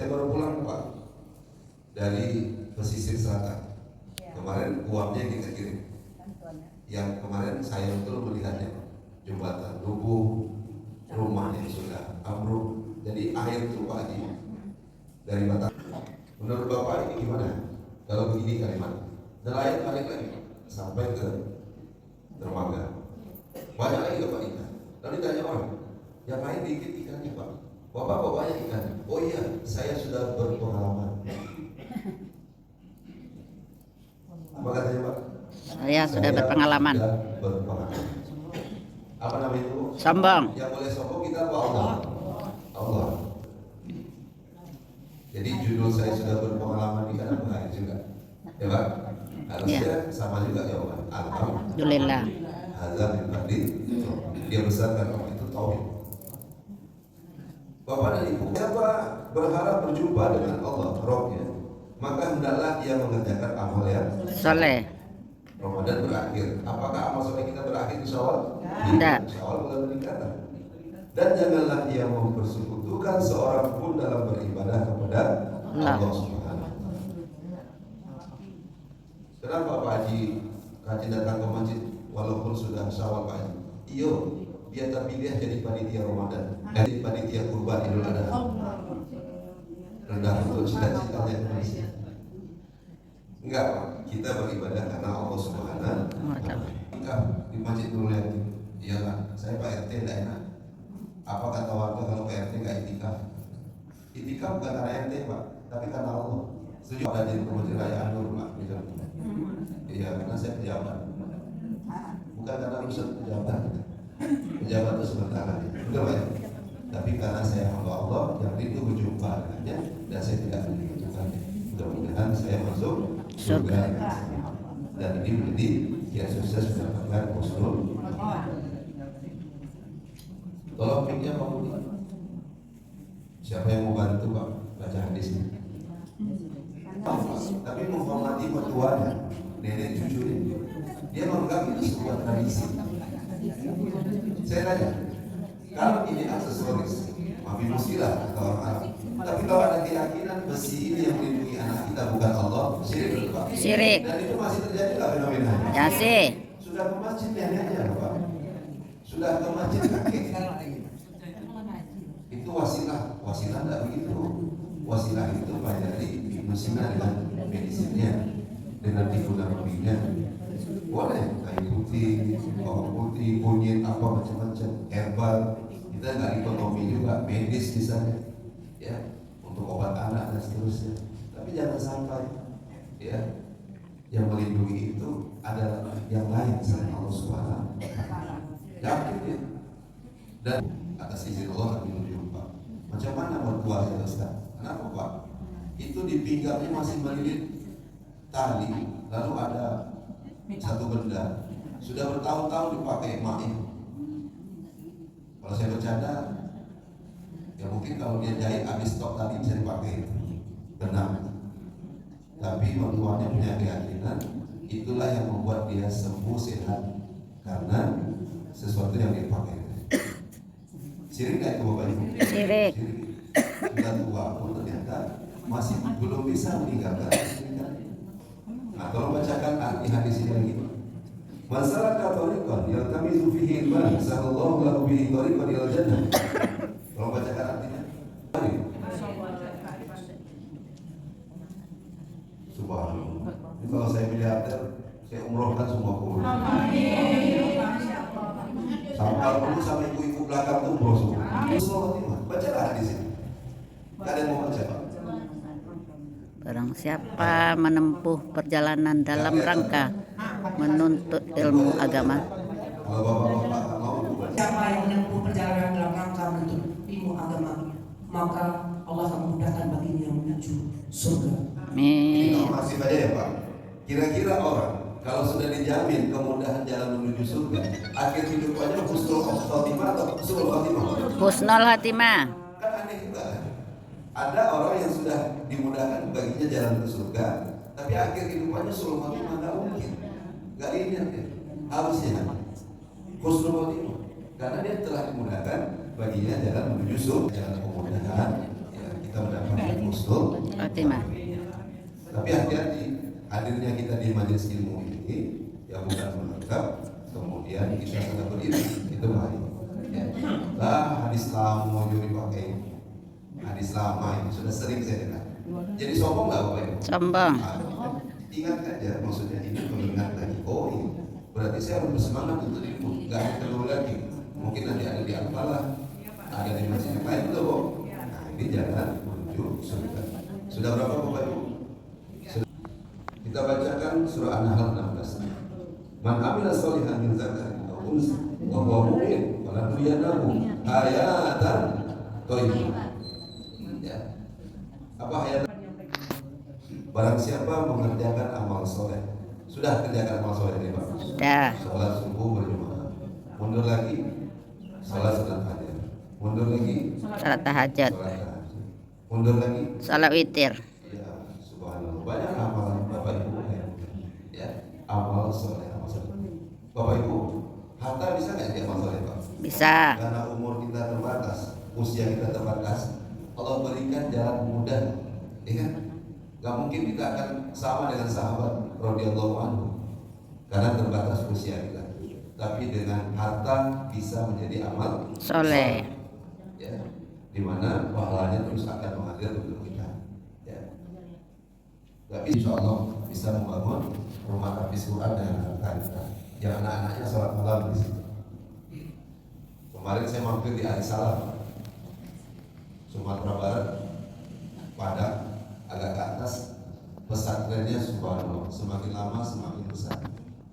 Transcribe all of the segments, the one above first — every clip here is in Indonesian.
Saya baru pulang Pak dari pesisir selatan. Kemarin uangnya kita kirim. Yang kemarin saya betul melihatnya, jembatan rubuh, rumahnya sudah ambruk. Jadi air itu Pak Haji dari mata. Menurut Bapak ini gimana? Kalau begini kalimat, dan air balik lagi sampai ke dermaga. Banyak lagi Pak ikan. Lalu ditanya orang, yang lain dikit ikannya Pak. Bapak kok banyak ikan? Oh iya, saya sudah berpengalaman. Apa katanya Pak? Saya sudah berpengalaman. Apa namanya itu? Sombong. Yang boleh sombong kita apa Allah? Allah. Jadi judul saya sudah berpengalaman di kanan benar juga, ya Pak. Harusnya sama juga ya Pak. Alhamdulillah. Hazar bin Fadil, dia besarkan orang itu tauhid. Bapak dan Ibu, siapa berharap berjumpa dengan Allah, Rabbnya, maka hendaklah dia mengerjakan amal yang Soleh. Ramadan berakhir. Apakah amal soleh kita berakhir di Syawal? Tidak. Syawal bulan meningkatan. Dan janganlah dia mempersekutukan seorang pun dalam beribadah kepada Allah Subhanahu wa Ta'ala. Kenapa Pak Haji rajin datang ke masjid walaupun sudah Syawal Pak Haji? Iyo, dia terpilih jadi panitia Ramadan, jadi panitia kurban Idul Adha. Rendah untuk cita-citanya Indonesia. Enggak, Pak. Kita beribadah karena Allah Subhanahu wa Ta'ala. Di masjid dulu ya. Iyalah, saya Pak RT tidak enak. Apa kata warga kalau Pak RT nggak itikaf? Itikaf bukan karena RT Pak, tapi karena Allah. Setuju ada jadi Masjid Raya Anur Pak. Iya, karena saya pejabat. Bukan karena urusan pejabat. Pejabat itu sementara, betul Pak? Tapi karena saya hamba Allah yang rindu berjumpa dengannya dan saya tidak meninggalkannya. Mudah-mudahan saya masuk surga dan ini menjadi yang sukses mendapatkan husnul. Tolong piknya Pak Budi. Siapa yang mau bantu Pak baca hadis ini? Tapi menghormati mertuanya, nenek cucunya. Dia menganggap itu sebuah tradisi. Saya tanya, kalau ini aksesoris, mafi musilah kata orang Arab. Tapi kalau ada keyakinan besi ini yang melindungi anak kita bukan Allah, syirik betul Pak? Syirik. Dan itu masih terjadi nggak fenomenanya? Ya sih. Sudah ke masjid neneknya Pak. Sudah ke masjid kakek. Itu wasilah tidak begitu. Wasilah itu pelajari Ibnu Sina dengan medisinnya, dengan fitoterapia. Boleh kayu putih, bawang putih, kunyit, apa macam-macam, herbal. Kita nggak ekonomi juga, medis misalnya, ya, untuk obat anak dan seterusnya. Tapi jangan sampai, ya, yang melindungi itu adalah yang lain selain Allah Subhanahu. Yakin ya. Dan atas izin Allah kami berjumpa. Macam mana mertua saya Ustaz? Kenapa Pak? Itu di pinggangnya masih melilit tali, lalu ada satu benda sudah bertahun-tahun dipakai emaknya. Kalau saya bercanda, ya mungkin kalau dia jahit habis stok tadi bisa dipakai. Benar. Tapi mertuanya punya keyakinan itulah yang membuat dia sembuh sehat karena sesuatu yang dia pakai. Syirik nggak itu Bapak Ibu? Syirik. Sudah tua pun ternyata masih belum bisa meninggalkan. Nah, tolong bacakan arti hadis ini lagi. Masalah katolikan yang kami zufihi ilman, sallallahu lahu bihi tariqan ilal jannah. Tolong bacakan artinya. Subhanallah. Ini kalau saya miliarder, saya umrohkan semua kubur. Sampai dulu sama ibu-ibu belakang tuh umroh semua. Bacalah hadis ini. Gak ada yang mau baca Pak. Barang siapa menempuh perjalanan dalam rangka menuntut ilmu agama. Siapa yang menempuh perjalanan dalam rangka menuntut ilmu agama, maka Allah akan memudahkan baginya menuju surga. Amin. Masih aja ya Pak. Kira-kira orang kalau sudah dijamin kemudahan jalan menuju surga, akhir hidupannya husnul khotimah atau husnul khotimah? Husnul Hatimah. Kan aneh juga. Ada orang yang sudah dimudahkan baginya jalan ke surga, tapi akhir hidupannya husnul khotimah nggak mungkin. Nggak linear ya. Harusnya husnul khotimah karena dia telah dimudahkan baginya jalan menuju surga, jalan kemudahan. Ya, kita kita mendapatkan husnul Fatimah. Tapi hati-hati, hadirnya kita di majelis ilmu ini yang bukan menganggap kemudian kita sudah berdiri, itu bahaya. Ya. Lah hadis lama mau dipakai, hadis lama ini sudah sering saya dengar. Jadi sombong nggak Bapak Ibu? Sombong. Ingat aja, maksudnya ini mengingat lagi. Oh ini berarti saya harus bersemangat untuk ilmu, nggak ada terlalu lagi. Mungkin nanti ada di Al-Falah, ada di masjid yang lain tuh, Bob. Nah ini jalan menuju surga. Sudah berapa Bapak Ibu? Kita bacakan surah An-Nahl 16. Man amila sholihan min dzakarin aw unsa wa huwa mu'min falanuriyanahu hayatan thayyibah. Ya. Apa hayat? Barang siapa mengerjakan amal soleh. Sudah kerjakan amal soleh ini Pak? Sudah. Sholat subuh berjamaah. Mundur lagi sholat sunat fajar. Mundur lagi Salat tahajud. sholat tahajud. Mundur lagi Salat witir. ya subhanallah, banyak amalan Bapak Ibu ya, amal soleh, amal soleh. Bapak Ibu, harta bisa nggak jadi amal soleh Pak? Bisa. Karena umur kita terbatas, usia kita terbatas, Allah berikan jalan mudah, ya kan? Gak mungkin kita akan sama dengan sahabat radhiyallahu anhu karena terbatas usia kita. Tapi dengan harta bisa menjadi amal Soleh. ya, dimana pahalanya terus akan mengalir untuk kita ya. Tapi insya Allah bisa membangun rumah hafiz Quran dengan harta kita yang anak-anaknya sholat malam di situ. Kemarin saya mampir di Ali Salam, Sumatera Barat, Padang, agak ke atas. Pesantrennya subhanallah, semakin lama semakin besar.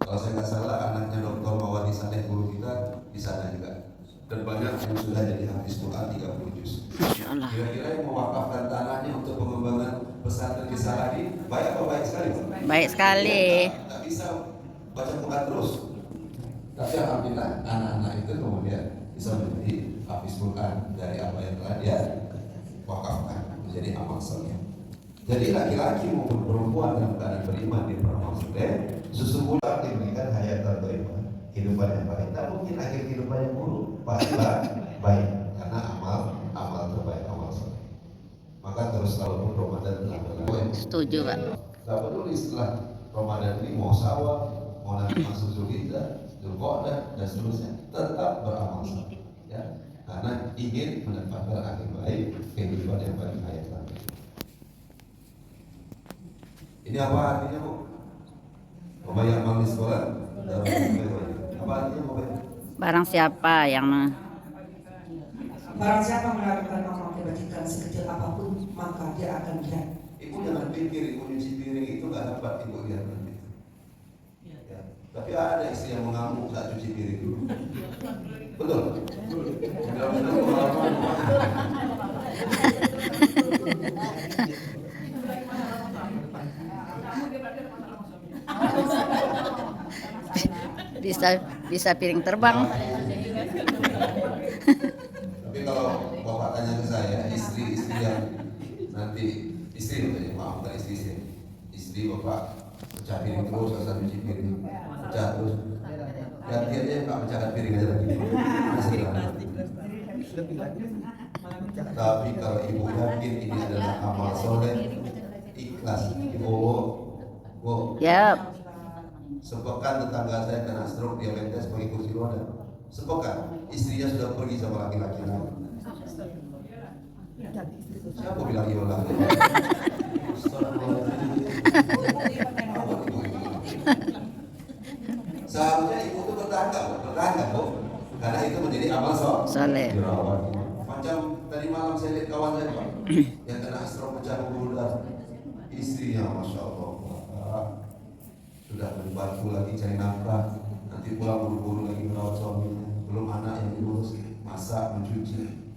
Kalau saya nggak salah anaknya Dr. Mawati Saleh guru kita di sana juga. Dan banyak yang sudah jadi hafiz Quran 30 juz. Masya Allah. Kira-kira yang mewakafkan tanahnya untuk pengembangan pesantren di Saladi, baik apa baik sekali Pak? Baik sekali. Tak bisa baca Quran terus. Tapi alhamdulillah anak-anak itu kemudian bisa menjadi hafiz Quran dari apa yang telah dia wakafkan menjadi amal soleh. Jadi laki-laki maupun perempuan dalam keadaan beriman di beramal soleh sesungguhnya diberikan hayat terbaik, kehidupan yang baik. Tak mungkin akhir kehidupan yang buruk, pasti baik karena amal terbaik, amal soleh. Maka terus walaupun Ramadan telah berlalu. Setuju Pak. Tak peduli setelah Ramadan ini mau sawah, mau nanti masuk Zulhijjah, Dzulqa'dah dan seterusnya, tetap beramal soleh. Ya, karena ingin mendapatkan akhir baik, kehidupan yang baik, hayat terbaik. Ini apa artinya Bu? Bapak yang manis sekolah apa artinya Bapak? Barang siapa yang Barang siapa melakukan amal kebajikan sekecil apapun, maka dia akan lihat. Ibu jangan pikir ibu nyuci piring itu nggak dapat ibu lihat nanti. Ya. Tapi ada istri yang mengamuk saat cuci piring dulu. Betul? Benar-benar pengalaman. bisa piring terbang. Tapi kalau Bapak tanya ke saya, istri-istri yang nanti istri maaf bukan istri Bapak pecah piring terus, asal cuci piring pecah terus, ganti aja Pak pecahkan piring aja lagi. Tapi kalau ibu yakin ini adalah amal soleh, ikhlas, ibu Ya. sepekan tetangga saya kena stroke, diabetes, pakai kursi roda. Sepekan istrinya sudah pergi sama laki-laki lain. Siapa bilang iya lagi? Seharusnya ibu itu bertangga Bu, karena itu menjadi amal Soleh. dirawat. Macam tadi malam saya lihat kawan saya Pak, yang kena stroke pecah pembuluh darah, istrinya masya Allah sudah berbantu lagi cari nafkah, nanti pulang buru-buru lagi merawat suaminya, belum anak yang diurus, masak, mencuci.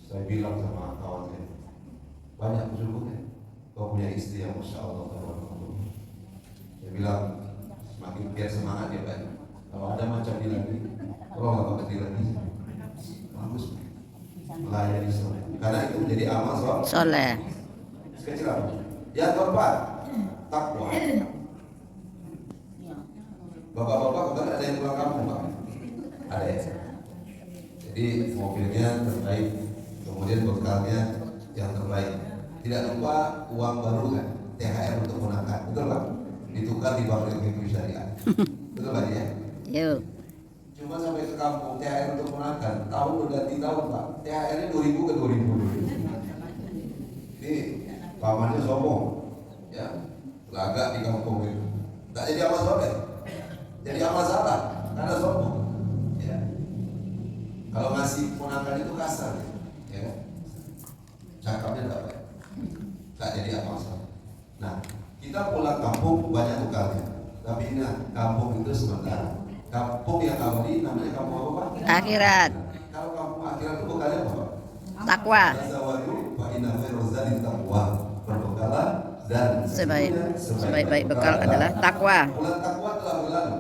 Saya bilang sama kawan saya, banyak bersyukurnya kau punya istri yang masya Allah. Saya bilang semakin biar semangat ya Pak. Kalau ada macam ini lagi, tolonglah Pak kecil lagi, bagus melayani semua. Karena itu menjadi amal Soleh. sekecil apa? Yang keempat, takwa. Bapak-bapak kemarin ada yang pulang kampung Pak? Ada ya? Jadi mobilnya terbaik, kemudian bekalnya yang terbaik. Tidak lupa uang baru kan, THR untuk ponakan, betul Pak? Ditukar di Bank Republik Syariah, betul Pak ya? Yuk. Cuma sampai ke kampung THR untuk ponakan, tahun udah ganti tahun Pak, THR-nya 2000 ke 2000. Ini pamannya sombong, ya, lagak di kampung itu, tak jadi amal soleh, jadi amal salah, karena sombong. Ya. Kalau ngasih ponakan itu kasar, ya kan? Cakapnya tak baik, tak jadi amal soleh. Nah, kita pulang kampung banyak tukarnya, tapi ingat, kampung itu sementara. Kampung yang abadi namanya kampung apa Pak? Akhirat. Kalau kampung akhirat itu bukannya apa Pak? Takwa. Tazawwadu fa inna khairaz zadi taqwa. Berbekalah dan Sebaik-baik bekal adalah takwa. Bulan takwa telah berlalu.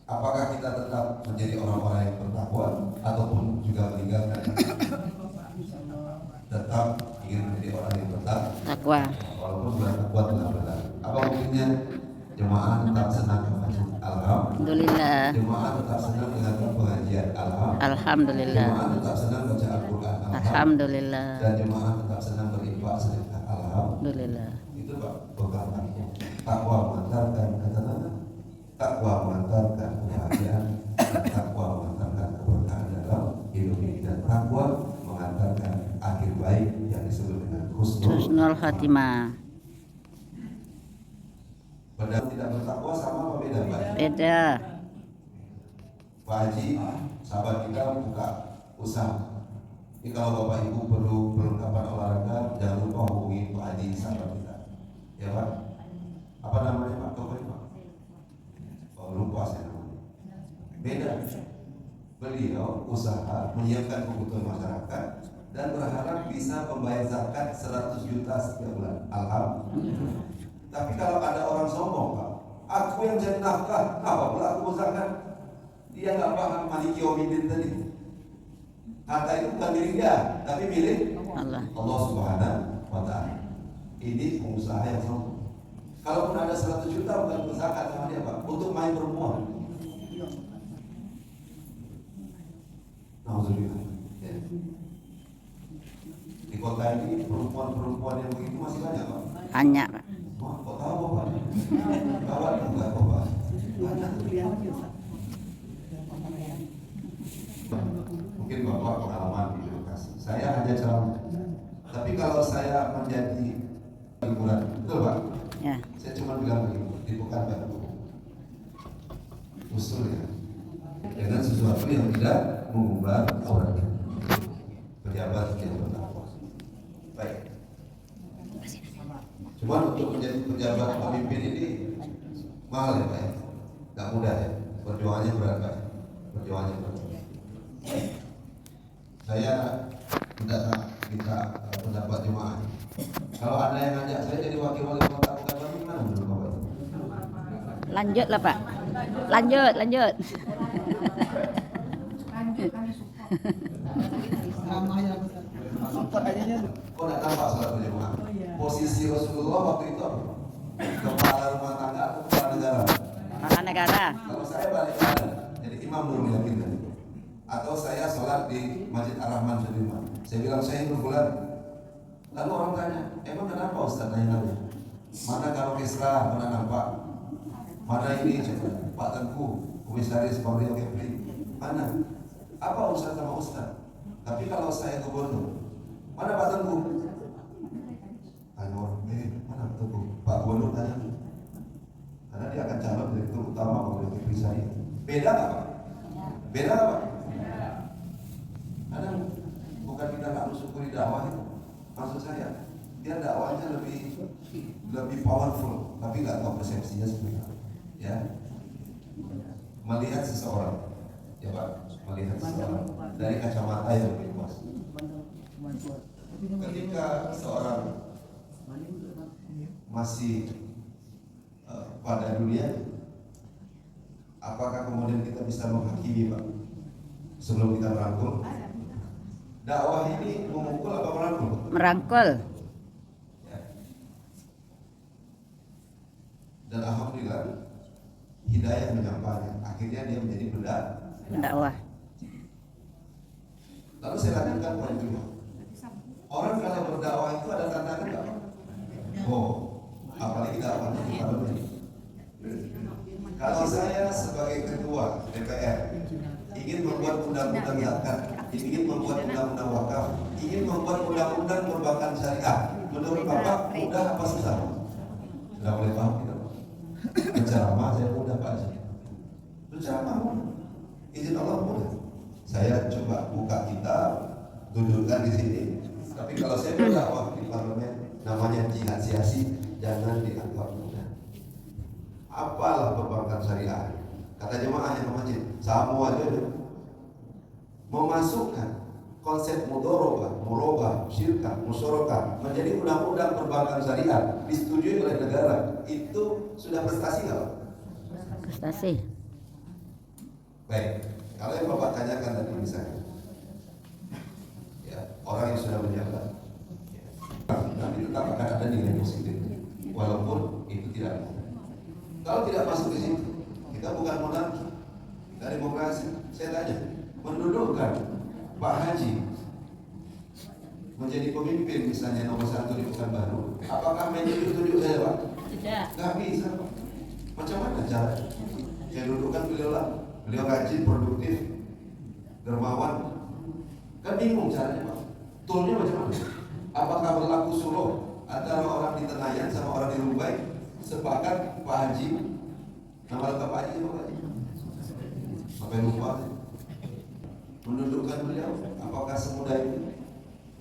Apakah kita tetap menjadi orang-orang yang bertakwa ataupun juga meninggalkan? Tetap ingin menjadi orang yang Takwa. walaupun bulan takwa telah berlalu. Apa mungkinnya? Jemaah tetap senang ke masjid, Alhamdulillah. Jemaah tetap senang dengan pengajian, Alhamdulillah. Jemaah tetap senang baca Al-Quran, Alhamdulillah. Dan jemaah tetap senang berinfak sedekah, Alhamdulillah. Itu Pak bekal takwa. Takwa mengantarkan ketenangan, takwa mengantarkan kebahagiaan, takwa mengantarkan keberkahan dalam hidup ini, dan takwa mengantarkan akhir baik yang disebut dengan Husnul Khatimah. Padahal tidak bertakwa sama apa beda Pak? Beda. Pak Haji, sahabat kita buka usaha. Ini kalau Bapak Ibu perlu perlengkapan olahraga, jangan lupa hubungi Pak Haji, sahabat kita. Ya Pak? Apa namanya Pak? Coba Pak. Oh, lupa saya namanya. Beda. Beliau usaha menyiapkan kebutuhan masyarakat dan berharap bisa membayar zakat 100 juta setiap bulan. Alhamdulillah. Tapi kalau ada orang sombong Pak, aku yang jadi nafkah, apa pula aku zakat? Dia nggak paham Maliki Yaumiddin tadi. Harta itu bukan milik dia, tapi milik Allah. Allah Subhanahu wa Ta'ala. Ini pengusaha yang sombong. Kalaupun ada 100 juta bukan berzakat sama dia Pak, untuk main perempuan. Alhamdulillah. Ya. Di kota ini perempuan-perempuan yang begitu masih banyak Pak. Banyak, Pak. Wah, kok tahu Pak? Kawan enggak Pak? Banyak. Mungkin Bapak pengalaman di Bekasi. Saya hanya ceramah. Tapi kalau saya menjadi hiburan, betul Pak? Ya. Saya cuma bilang begini, di Pekanbaru usul ya, dengan sesuatu yang tidak mengubah aurat pejabat yang bertakwa. Baik. Cuma untuk menjadi pejabat pemimpin ini mahal ya Pak ya, nggak mudah ya, perjuangannya berat Pak, perjuangannya berat. Saya tidak minta pendapat jemaah. Kalau ada yang ngajak saya jadi wakil wali kota Pekanbaru, gimana menurut Bapak? Lanjut lah Pak. Lanjut. Kok tidak tampak salat berjemaah? Posisi Rasulullah waktu itu apa? Kepala rumah tangga atau kepala negara? Kepala negara. Kalau saya balik kanan, jadi imam Nurul Yakin tadi. Atau saya sholat di Masjid Ar-Rahman Sudirman. Saya bilang saya Nur Bulan. Lalu orang tanya, emang kenapa Ustaz nanya-nanya? Mana kalau Kisra, mana nampak? Mana ini Pak Tengku, Komisaris Mario Kepri? Mana? Apa Ustaz sama Ustaz? Tapi kalau saya gubernur, mana Pak Tengku? Tanya orang, mana Pak Tengku? Pak Gubernur tanya. Karena dia akan calon direktur utama Mario Kepri saya. Beda nggak Pak? Beda nggak Pak? Kadang bukan kita harus syukuri dakwah itu. Maksud saya, dia dakwahnya lebih powerful, tapi nggak tahu persepsinya seperti apa. Ya, melihat seseorang, ya Pak, melihat seseorang dari kacamata yang lebih luas. Ketika seorang masih pada dunia, apakah kemudian kita bisa menghakimi Pak sebelum kita merangkul? Dakwah ini memukul apa merangkul? Merangkul. Dan alhamdulillah hidayah menyampaikan. Akhirnya dia menjadi Pendakwah. Lalu saya lanjutkan poin kedua. Orang kalau berdakwah itu ada tantangan nggak? Oh, apalagi dakwahnya di parlemen. Kalau saya sebagai ketua DPR ingin membuat undang-undang zakat, ingin membuat undang-undang wakaf, ingin membuat undang-undang perbankan syariah, menurut Bapak mudah apa susah? Sudah boleh paham kita? Berceramah saya mudah Pak. Berceramah mudah. Izin Allah mudah. Saya coba buka kitab, dudukkan di sini. Tapi kalau saya berdakwah di parlemen, namanya jihad siasi, jangan dianggap mudah. Apalah perbankan syariah? Kata jemaah yang masjid, semua aja memasukkan konsep mudorobah, murobah, syirkah, musyarakah menjadi undang-undang perbankan syariah disetujui oleh negara. Itu sudah prestasi nggak? Prestasi. Baik, kalau yang Bapak tanyakan tadi misalnya, ya, orang yang sudah menjabat, ya, tapi tetap akan ada nilai positif, walaupun itu tidak mudah. Kalau tidak masuk di situ, kita bukan monarki, kita demokrasi. Saya tanya, mendudukkan Pak Haji menjadi pemimpin misalnya nomor 1 di Pekanbaru, apakah main tunjuk saya Pak? Tidak. Nggak bisa Pak. Macam mana cara? Saya dudukkan beliau lah. Beliau rajin, produktif, dermawan. Kan bingung caranya Pak. Toolnya macam mana? Apakah berlaku solo antara orang di Tenayan sama orang di Rumbai? Sepakat Pak Haji, nama lengkap Pak Haji apa Pak Haji? Sampai lupa. Mendudukkan beliau, apakah semudah itu?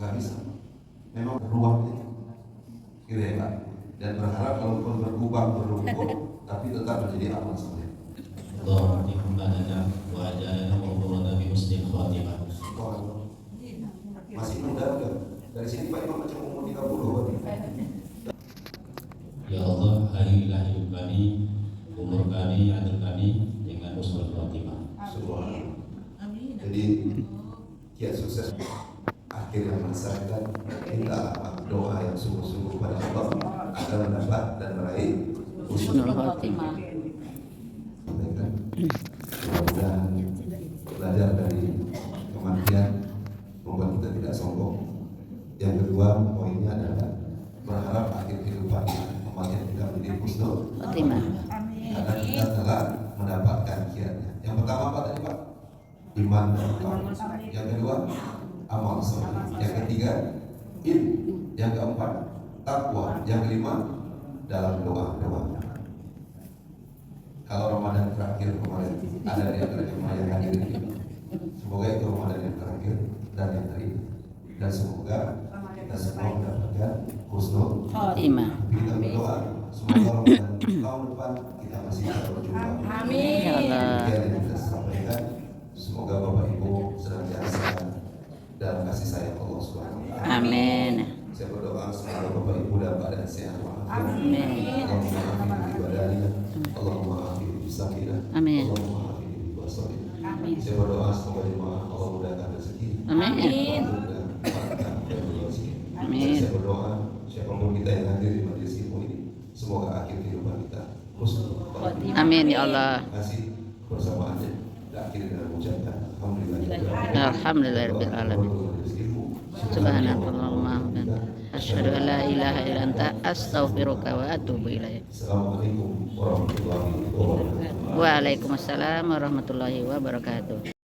Nggak bisa. Memang ruangnya kira-kira. Dan berharap kalau berkubang berlumpur, tapi tetap menjadi amal soleh. Allah dikembalikan wajahnya waburana bi muslim khatimah. Masih muda kan? Dari sini Pak Imam macam umur 30 Pak. Ya Allah, akhirilah hidup kami, umur kami, ajar kami dengan husnul khatimah. Subhanallah. Jadi kiat sukses akhir yang masyarakat kita doa yang sungguh-sungguh pada Allah agar mendapat dan meraih Husnul khotimah. Mudah-mudahan belajar dari kematian membuat kita tidak sombong. Yang kedua poinnya adalah berharap akhir kehidupan kematian kita menjadi husnul Khotimah. karena kita telah mendapatkan kiatnya. Yang pertama apa tadi Pak? Iman dan amal. Yang kedua amal soleh. Yang ketiga ilmu. Yang keempat takwa. Yang kelima dalam doa. Kalau Ramadan terakhir kemarin ada di antara jemaah yang hadir ini, semoga itu Ramadan yang terakhir dan yang terima. Dan semoga kita semua mendapatkan husnul Khotimah. kita berdoa semoga Ramadan tahun depan kita masih bisa berjumpa. Amin. Ya Allah. Demikian yang kita sampaikan. Semoga Bapak Ibu senantiasa dalam kasih sayang Allah Subhanahu wa taala. Amin. Saya berdoa semoga Bapak Ibu dalam keadaan sehat walafiat. Amin. Allahumma amin bi badani, Allahumma amin bi sakinah, Amin. Allahumma amin bi basari. Amin. Saya berdoa semoga jemaah Allah mudahkan rezeki. Amin. Dan barakah dan rezeki. Amin. Dan saya berdoa siapapun kita yang hadir di majelis ilmu ini, semoga akhir kehidupan kita husnul khotimah. Amin ya Allah. Terima kasih bersamaannya. Akhir dengan mengucapkan alhamdulillah. Alhamdulillahirabbil alamin. Subhanallahumma asyhadu an la ilaha illa anta astaghfiruka wa atubu ilaik. Assalamualaikum warahmatullahi wabarakatuh. Waalaikumsalam warahmatullahi wabarakatuh.